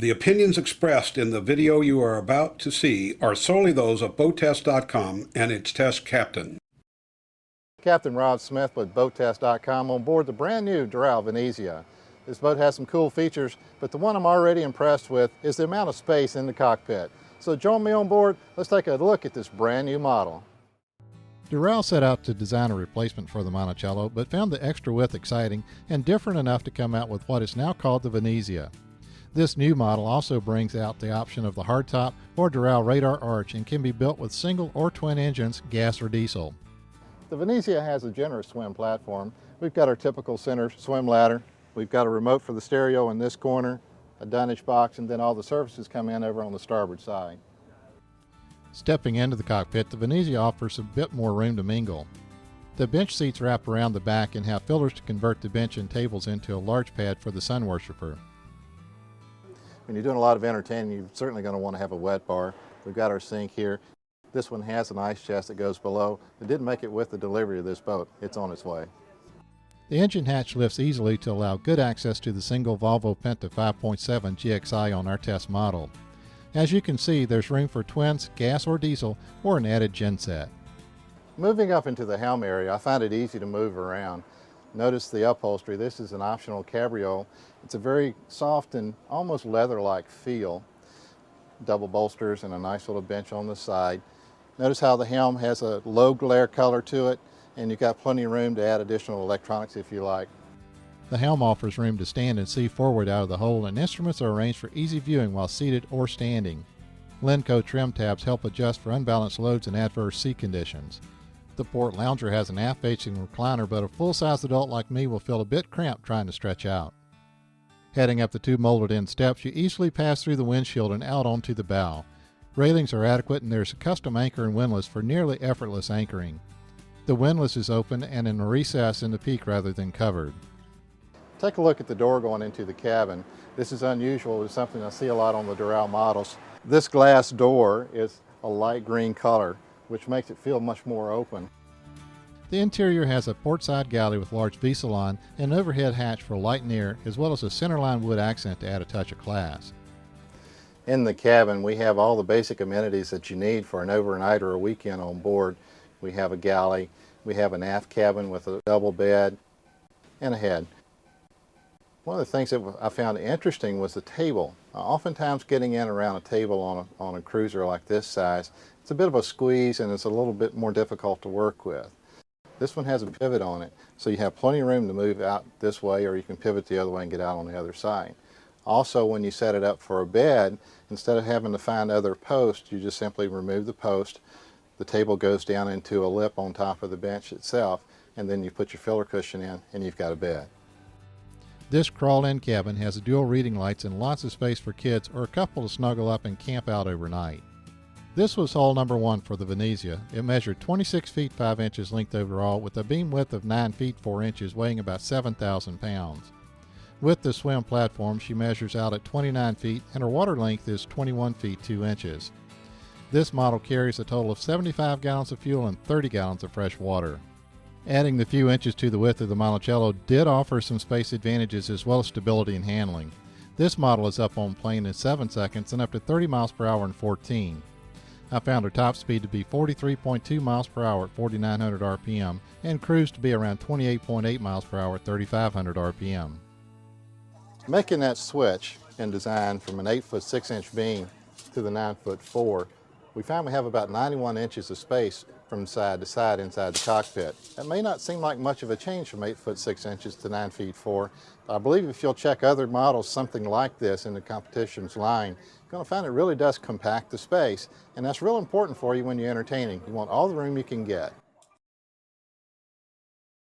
The opinions expressed in the video you are about to see are solely those of BoatTEST.com and its test captain. Captain Rob Smith with BoatTEST.com on board the brand new Doral Venezia. This boat has some cool features, but the one I'm already impressed with is the amount of space in the cockpit. So join me on board, let's take a look at this brand new model. Doral set out to design a replacement for the Monticello, but found the extra width exciting and different enough to come out with what is now called the Venezia. This new model also brings out the option of the hardtop or Doral radar arch and can be built with single or twin engines, gas or diesel. The Venezia has a generous swim platform. We've got our typical center swim ladder. We've got a remote for the stereo in this corner, a dunnage box, and then all the surfaces come in over on the starboard side. Stepping into the cockpit, the Venezia offers a bit more room to mingle. The bench seats wrap around the back and have fillers to convert the bench and tables into a large pad for the sun worshiper. When you're doing a lot of entertaining, you're certainly going to want to have a wet bar. We've got our sink here. This one has an ice chest that goes below. It didn't make it with the delivery of this boat. It's on its way. The engine hatch lifts easily to allow good access to the single Volvo Penta 5.7 GXI on our test model. As you can see, there's room for twins, gas or diesel, or an added genset. Moving up into the helm area, I find it easy to move around. Notice the upholstery. This is an optional cabriole. It's a very soft and almost leather-like feel. Double bolsters and a nice little bench on the side. Notice how the helm has a low glare color to it, and you've got plenty of room to add additional electronics if you like. The helm offers room to stand and see forward out of the hold, and instruments are arranged for easy viewing while seated or standing. Lenco trim tabs help adjust for unbalanced loads and adverse sea conditions. The port lounger has an aft-facing recliner, but a full-size adult like me will feel a bit cramped trying to stretch out. Heading up the two molded-in steps, you easily pass through the windshield and out onto the bow. Railings are adequate, and there's a custom anchor and windlass for nearly effortless anchoring. The windlass is open and in a recess in the peak rather than covered. Take a look at the door going into the cabin. This is unusual. It's something I see a lot on the Doral models. This glass door is a light green color, which makes it feel much more open. The interior has a portside galley with large V-salon and an overhead hatch for light and air, as well as a centerline wood accent to add a touch of class. In the cabin, we have all the basic amenities that you need for an overnight or a weekend on board. We have a galley, we have an aft cabin with a double bed, and a head. One of the things that I found interesting was the table. Oftentimes getting in around a table on a cruiser like this size, it's a bit of a squeeze and it's a little bit more difficult to work with. This one has a pivot on it, so you have plenty of room to move out this way, or you can pivot the other way and get out on the other side. Also, when you set it up for a bed, instead of having to find other posts, you just simply remove the post. The table goes down into a lip on top of the bench itself, and then you put your filler cushion in and you've got a bed. This crawl-in cabin has dual reading lights and lots of space for kids or a couple to snuggle up and camp out overnight. This was hull number 1 for the Venezia. It measured 26 feet 5 inches length overall with a beam width of 9 feet 4 inches, weighing about 7,000 pounds. With the swim platform, she measures out at 29 feet and her water length is 21 feet 2 inches. This model carries a total of 75 gallons of fuel and 30 gallons of fresh water. Adding the few inches to the width of the Monticello did offer some space advantages as well as stability and handling. This model is up on plane in 7 seconds and up to 30 miles per hour in 14. I found her top speed to be 43.2 miles per hour at 4,900 RPM and cruise to be around 28.8 miles per hour at 3,500 RPM. Making that switch in design from an 8-foot 6-inch beam to the 9-foot 4, we found we have about 91 inches of space from side to side inside the cockpit. That may not seem like much of a change from 8-foot 6 inches to 9 feet 4, but I believe if you'll check other models something like this in the competition's line, you're going to find it really does compact the space, and that's real important for you when you're entertaining. You want all the room you can get.